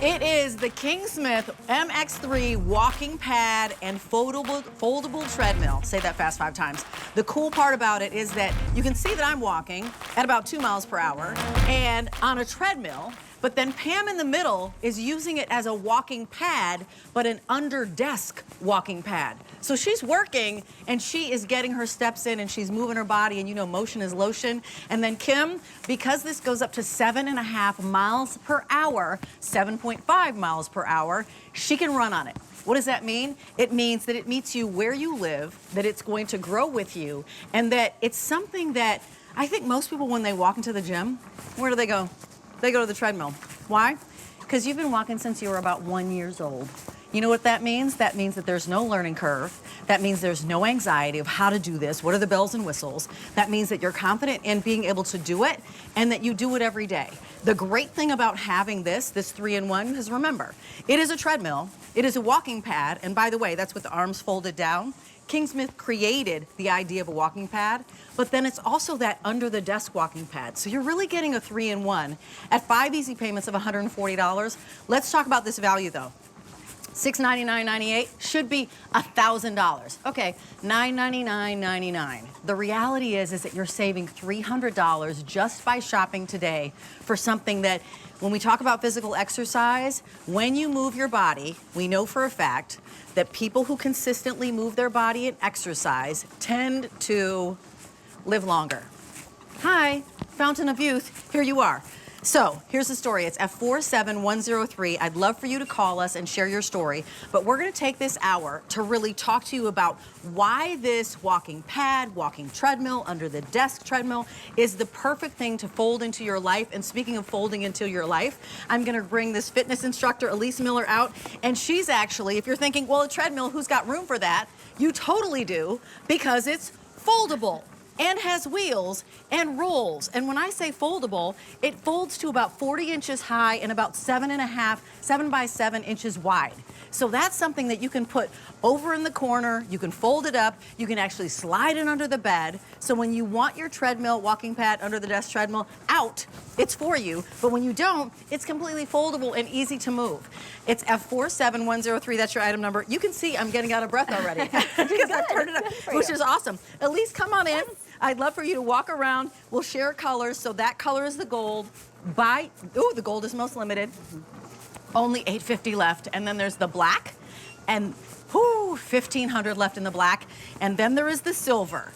It is the Kingsmith MX3 walking pad and foldable treadmill. Say that fast 5 times. The cool part about it is that you can see that I'm walking at about 2 miles per hour and on a treadmill, but then Pam in the middle is using it as a walking pad, but an under-desk walking pad. So she's working and she is getting her steps in and she's moving her body, and you know motion is lotion. And then Kim, because this goes up to 7.5 miles per hour, 7.5 miles per hour, she can run on it. What does that mean? It means that it meets you where you live, that it's going to grow with you, and that it's something that I think most people, when they walk into the gym, where do they go? They go to the treadmill. Why? Because you've been walking since you were about 1 year old. You know what that means? That means that there's no learning curve. That means there's no anxiety of how to do this. What are the bells and whistles? That means that you're confident in being able to do it and that you do it every day. The great thing about having this 3-in-1, is remember, it is a treadmill, it is a walking pad, and by the way, that's with the arms folded down. Kingsmith created the idea of a walking pad, but then it's also that under the desk walking pad. So you're really getting a 3-in-1 at 5 easy payments of $140. Let's talk about this value though. $699.98 should be $1,000. Okay, $999.99. The reality is that you're saving $300 just by shopping today for something that, when we talk about physical exercise, when you move your body, we know for a fact that people who consistently move their body and exercise tend to live longer. Hi, Fountain of Youth, here you are. So here's the story. It's F47103. I'd love for you to call us and share your story, but we're going to take this hour to really talk to you about why this walking pad, walking treadmill, under the desk treadmill is the perfect thing to fold into your life. And speaking of folding into your life, I'm going to bring this fitness instructor, Elise Miller, out. And she's actually, if you're thinking, well, a treadmill, who's got room for that? You totally do, because it's foldable and has wheels and rolls. And when I say foldable, it folds to about 40 inches high and about 7 by 7 inches wide. So that's something that you can put over in the corner, you can fold it up, you can actually slide it under the bed. So when you want your treadmill, walking pad, under the desk treadmill out, it's for you. But when you don't, it's completely foldable and easy to move. It's F47103, that's your item number. You can see I'm getting out of breath already because I've turned it up, which is awesome. Elise, come on in. I'd love for you to walk around. We'll share colors. So that color is the gold. The gold is most limited. Only $850 left. And then there's the black, and $1,500 left in the black. And then there is the silver,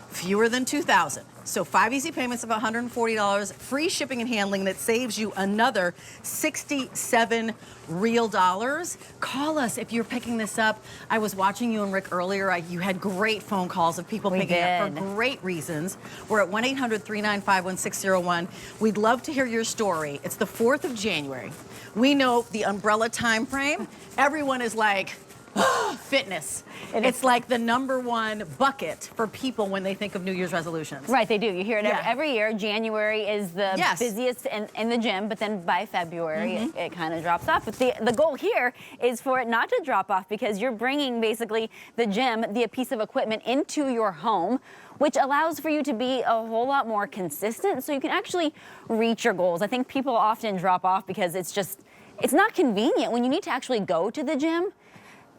fewer than 2,000. So 5 easy payments of $140, free shipping and handling that saves you another 67 real dollars. Call us if you're picking this up. I was watching you and Rick earlier. You had great phone calls of people picking up for great reasons. We're at 1-800-395-1601. We'd love to hear your story. It's the 4th of January. We know the umbrella time frame. Everyone is like, fitness. It's like the #1 bucket for people when they think of New Year's resolutions. Right, they do. You hear it every year. January is the busiest in the gym, but then by February it kind of drops off. But the goal here is for it not to drop off, because you're bringing basically the gym, a piece of equipment, into your home, which allows for you to be a whole lot more consistent so you can actually reach your goals. I think people often drop off because it's not convenient. When you need to actually go to the gym,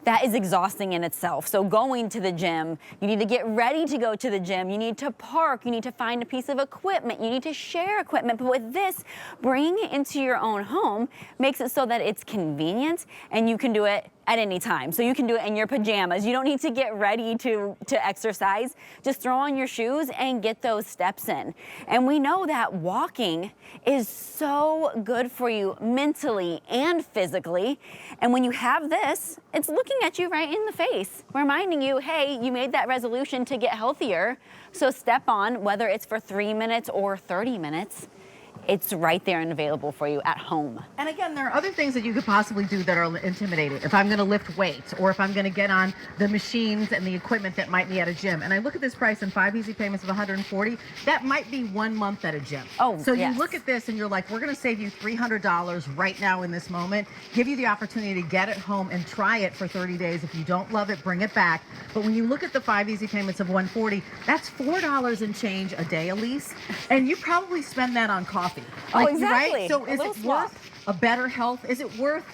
that is exhausting in itself. So going to the gym, you need to get ready to go to the gym, you need to park, you need to find a piece of equipment, you need to share equipment. But with this, bringing it into your own home makes it so that it's convenient and you can do it at any time. So you can do it in your pajamas. You don't need to get ready to exercise. Just throw on your shoes and get those steps in. And we know that walking is so good for you mentally and physically. And when you have this, it's looking at you right in the face, reminding you, hey, you made that resolution to get healthier. So step on, whether it's for 3 minutes or 30 minutes. It's right there and available for you at home. And again, there are other things that you could possibly do that are intimidating. If I'm going to lift weights, or if I'm going to get on the machines and the equipment that might be at a gym, and I look at this price and 5 easy payments of $140, that might be 1 month at a gym. So you look at this and you're like, we're going to save you $300 right now in this moment, give you the opportunity to get it home and try it for 30 days. If you don't love it, bring it back. But when you look at the 5 easy payments of $140, that's $4 and change a day, Elise, and you probably spend that on coffee. Exactly. Right? So is it worth a better health? Is it worth,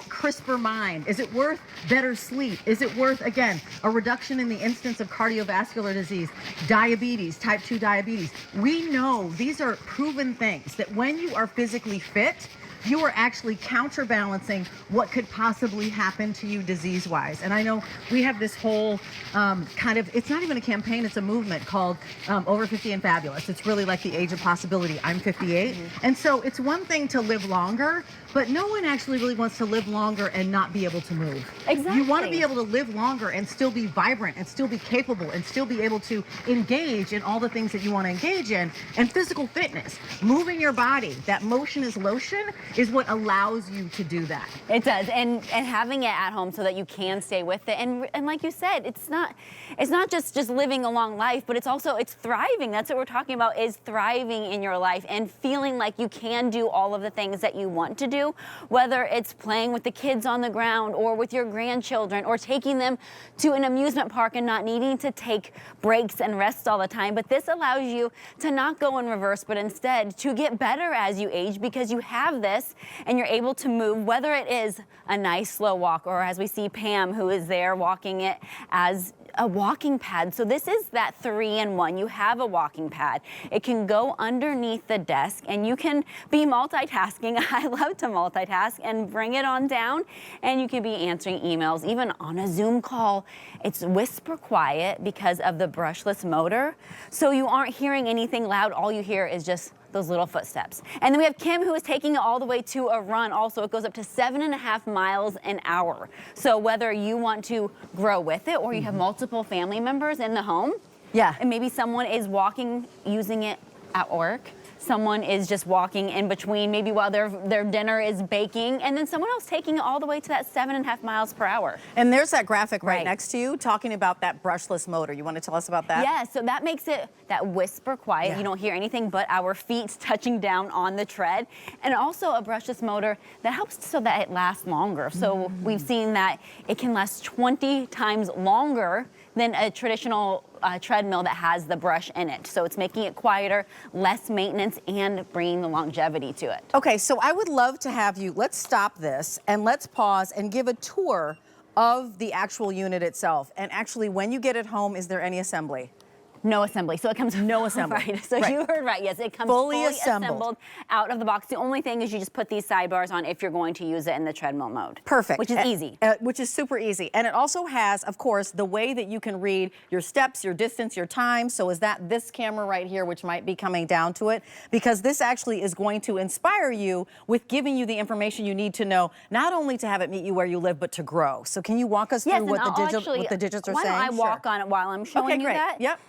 crisper mind? Is it worth better sleep? Is it worth, again, a reduction in the incidence of cardiovascular disease, diabetes, type 2 diabetes? We know these are proven things that when you are physically fit, you are actually counterbalancing what could possibly happen to you disease-wise. And I know we have this whole it's not even a campaign, it's a movement called Over 50 and Fabulous. It's really like the age of possibility. I'm 58. And so it's one thing to live longer, but no one actually really wants to live longer and not be able to move. Exactly. You want to be able to live longer and still be vibrant and still be capable and still be able to engage in all the things that you want to engage in. And physical fitness, moving your body, that motion is lotion, is what allows you to do that. It does, and having it at home so that you can stay with it. And like you said, it's not just living a long life, but it's thriving. That's what we're talking about, is thriving in your life and feeling like you can do all of the things that you want to do, whether it's playing with the kids on the ground or with your grandchildren or taking them to an amusement park and not needing to take breaks and rest all the time. But this allows you to not go in reverse, but instead to get better as you age, because you have this and you're able to move, whether it is a nice slow walk or, as we see Pam, who is there walking it as a walking pad. So this is that 3-in-1. You have a walking pad. It can go underneath the desk and you can be multitasking. I love to multitask, and bring it on down and you can be answering emails, even on a Zoom call. It's whisper quiet because of the brushless motor. So you aren't hearing anything loud. All you hear is just those little footsteps. And then we have Kim, who is taking it all the way to a run. Also, it goes up to 7.5 miles an hour. So whether you want to grow with it or you have multiple family members in the home, and maybe someone is walking, using it at work, someone is just walking in between, maybe while their dinner is baking, and then someone else taking it all the way to that 7.5 miles per hour. And there's that graphic right next to you talking about that brushless motor. You want to tell us about that? Yeah, so that makes it that whisper quiet. You don't hear anything but our feet touching down on the tread. And also a brushless motor that helps so that it lasts longer. So we've seen that it can last 20 times longer than a traditional treadmill that has the brush in it. So it's making it quieter, less maintenance, and bringing the longevity to it. Okay, so I would love to have you, let's stop this and let's pause and give a tour of the actual unit itself. And actually, when you get it home, is there any assembly? No assembly. So it comes no assembly. Right. So you heard right. Yes, it comes fully assembled out of the box. The only thing is you just put these sidebars on if you're going to use it in the treadmill mode. Perfect. Which is easy. Which is super easy. And it also has, of course, the way that you can read your steps, your distance, your time. So is that this camera right here, which might be coming down to it? Because this actually is going to inspire you with giving you the information you need to know, not only to have it meet you where you live, but to grow. So can you walk us through what the digits are saying? Why don't I walk on it while I'm showing you that? Yep.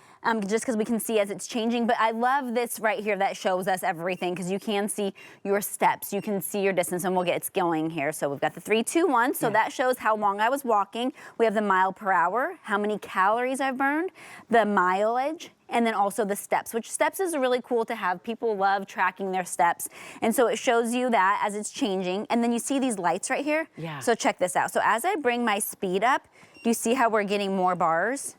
Just because we can see as it's changing. But I love this right here that shows us everything, because you can see your steps, you can see your distance, and we'll get it's going here. So we've got the 3, 2, 1. So that shows how long I was walking. We have the mile per hour, how many calories I've burned, the mileage, and then also the steps, which steps is really cool to have. People love tracking their steps. And so it shows you that as it's changing. And then you see these lights right here? Yeah. So check this out. So as I bring my speed up, do you see how we're getting more bars?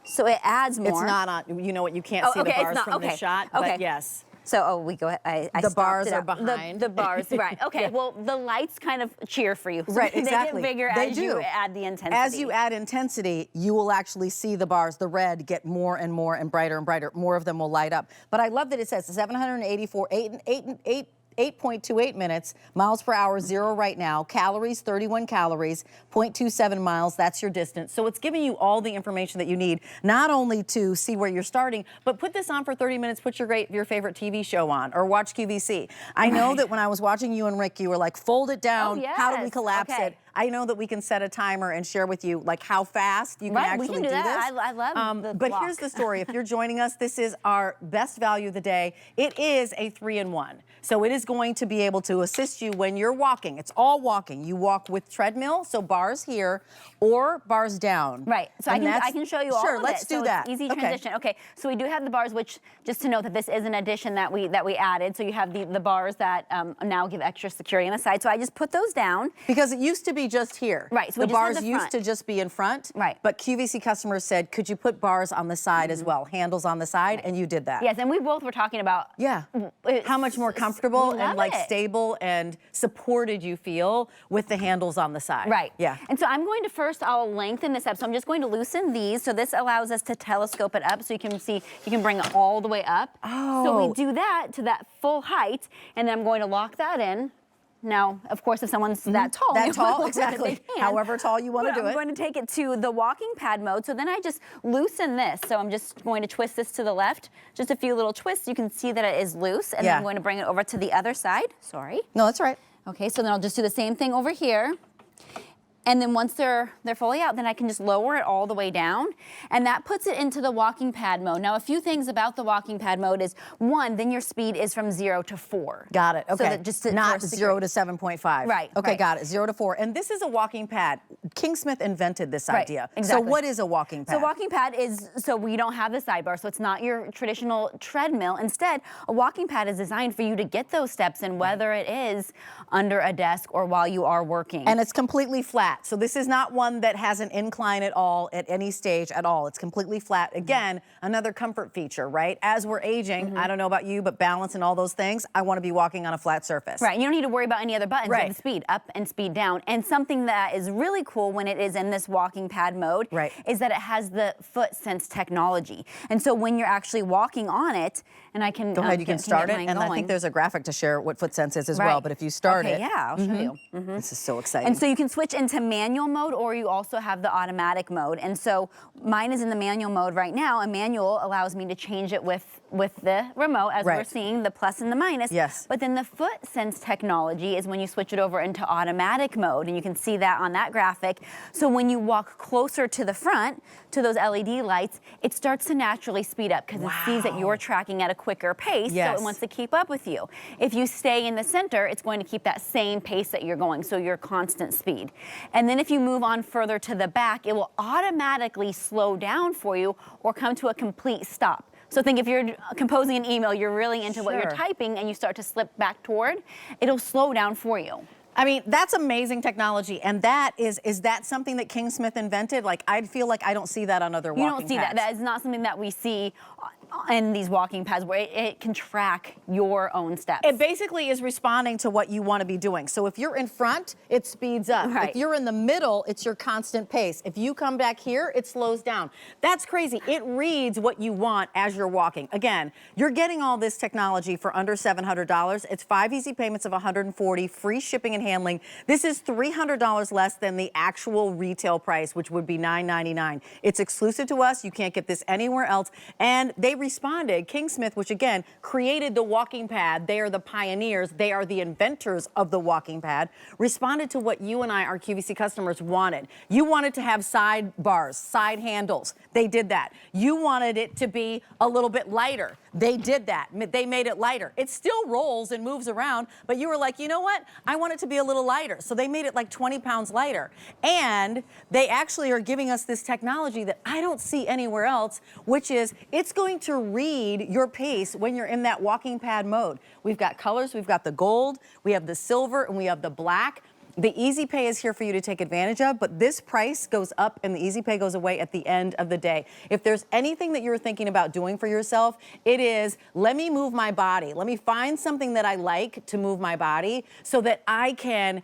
So it adds more. It's not on, you know what, you can't see the bars from the shot, but yes. So, we go ahead, the bars are behind. The bars, right. Okay, well, the lights kind of cheer for you. So right, exactly. They get bigger as you add the intensity. As you add intensity, you will actually see the bars, the red, get more and more and brighter and brighter. More of them will light up. But I love that it says 8.28 minutes, miles per hour, 0 right now, calories, 31 calories, 0.27 miles, that's your distance. So it's giving you all the information that you need, not only to see where you're starting, but put this on for 30 minutes, put your favorite TV show on, or watch QVC. I know that when I was watching you and Rick, you were like, fold it down, how do we collapse it? I know that we can set a timer and share with you like how fast you can actually do this. I love the But clock. here's the story. If you're joining us, this is our best value of the day. It is a 3-in-1. So it is going to be able to assist you when you're walking. It's all walking. You walk with treadmill, so bars here, or bars down. Right. So I can show you all of it. Sure, let's do that. It's easy transition. Okay. So we do have the bars, which just to note that this is an addition that we added. So you have the bars that now give extra security on the side. So I just put those down. Because it used to be just here. Right, so the we just have bars the used front. to just be in front. Right. But QVC customers said, could you put bars on the side as well, handles on the side, and you did that. Yes, and we both were talking about how much more comfortable and like stable and supported you feel with the handles on the side. Right. Yeah. And so I'm going to first, I'll lengthen this up. So I'm just going to loosen these. So this allows us to telescope it up so you can see, you can bring it all the way up. Oh. So we do that to that full height, and then I'm going to lock that in. Now, of course, if someone's that tall, exactly. However tall you want to do it. I'm going to take it to the walking pad mode. So then I just loosen this. So I'm just going to twist this to the left. Just a few little twists. You can see that it is loose. And then I'm going to bring it over to the other side. Sorry. No, that's right. Okay, so then I'll just do the same thing over here. And then once they're fully out, then I can just lower it all the way down. And that puts it into the walking pad mode. Now, a few things about the walking pad mode is, one, then your speed is from 0 to 4. Got it, okay. So that just not 0 to 7.5. Right. Okay, right. got it, 0 to 4. And this is a walking pad. Kingsmith invented this idea. Exactly. So what is a walking pad? So walking pad is, so we don't have the sidebar, so it's not your traditional treadmill. Instead, a walking pad is designed for you to get those steps in, whether it is under a desk or while you are working. And it's completely flat. So this is not one that has an incline at all, at any stage at all. It's completely flat. Again, another comfort feature, right? As we're aging, I don't know about you, but balance and all those things, I want to be walking on a flat surface. Right, you don't need to worry about any other buttons. Right. You have the speed up and speed down. And something that is really cool when it is in this walking pad mode is that it has the foot sense technology. And so when you're actually walking on it, and I can go ahead, you can start it. And going. I think there's a graphic to share what foot sense is as well. But if you start it. Yeah, I'll show you. This is so exciting. And so you can switch into manual mode, or you also have the automatic mode. And so mine is in the manual mode right now. A manual allows me to change it with the remote, as we're seeing, the plus and the minus. Yes. But then the foot sense technology is when you switch it over into automatic mode, and you can see that on that graphic. So when you walk closer to the front, to those LED lights, it starts to naturally speed up because it sees that you're tracking at a quicker pace, so it wants to keep up with you. If you stay in the center, it's going to keep that same pace that you're going, so your constant speed. And then if you move on further to the back, it will automatically slow down for you or come to a complete stop. So think if you're composing an email, you're really into what you're typing, and you start to slip back toward, it'll slow down for you. I mean, that's amazing technology. And that is that something that Kingsmith invented? Like, I feel like I don't see that on other walking pads. You don't see that. That is not something that we see in these walking pads where it can track your own steps. It basically is responding to what you want to be doing. So if you're in front, it speeds up. Right. If you're in the middle, it's your constant pace. If you come back here, it slows down. That's crazy. It reads what you want as you're walking. Again, you're getting all this technology for under $700. It's 5 easy payments of $140, free shipping and handling. This is $300 less than the actual retail price, which would be $999. It's exclusive to us. You can't get this anywhere else. And they responded. Kingsmith, which again created the walking pad, they are the pioneers, they are the inventors of the walking pad, responded to what you and I, our QVC customers, wanted. You wanted to have side bars, side handles. They did that. You wanted it to be a little bit lighter. They did that. They made it lighter. It still rolls and moves around, but you were like, you know what? I want it to be a little lighter. So they made it like 20 pounds lighter. And they actually are giving us this technology that I don't see anywhere else, which is it's going to read your pace when you're in that walking pad mode. We've got colors, we've got the gold, we have the silver, and we have the black. The Easy Pay is here for you to take advantage of, but this price goes up and the Easy Pay goes away at the end of the day. If there's anything that you're thinking about doing for yourself, it is, let me move my body. Let me find something that I like to move my body so that I can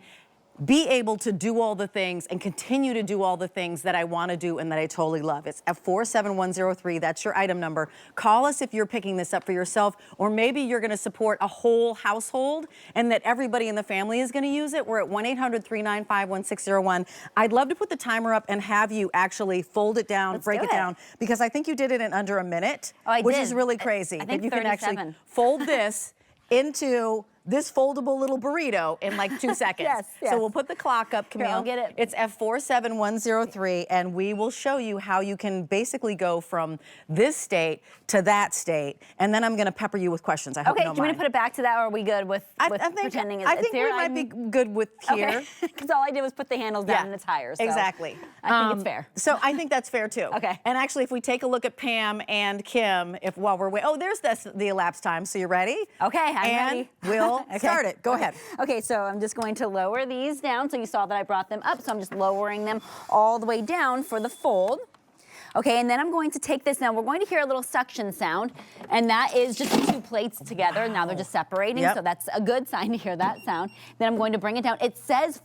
be able to do all the things and continue to do all the things that I want to do and that I totally love. It's F47103. That's your item number. Call us if you're picking this up for yourself, or maybe you're going to support a whole household and that everybody in the family is going to use it. We're at 1-800-395-1601. I'd love to put the timer up and have you actually fold it down, break it down, because I think you did it in under a minute, which is really crazy. I think you 37. can actually fold this into this foldable little burrito in like 2 seconds. Yes. So we'll put the clock up, Camille. Here, I'll get it. It's F47103, and we will show you how you can basically go from this state to that state, and then I'm going to pepper you with questions. I hope you don't do you want mind. to put it back to that, or are we good with pretending it's I think there? we might be good with here. Because all I did was put the handles down in the tires. So exactly. I think it's fair. So I think that's fair too. Okay. And actually, if we take a look at Pam and Kim, while we're waiting, there's the elapsed time. So you ready? Okay, I'm ready. Will girl. Okay. Start it. Go ahead. Okay, so I'm just going to lower these down. So you saw that I brought them up, so I'm just lowering them all the way down for the fold. Okay, and then I'm going to take this. Now we're going to hear a little suction sound, and that is just the two plates together. Now they're just separating, so that's a good sign to hear that sound. Then I'm going to bring it down. It says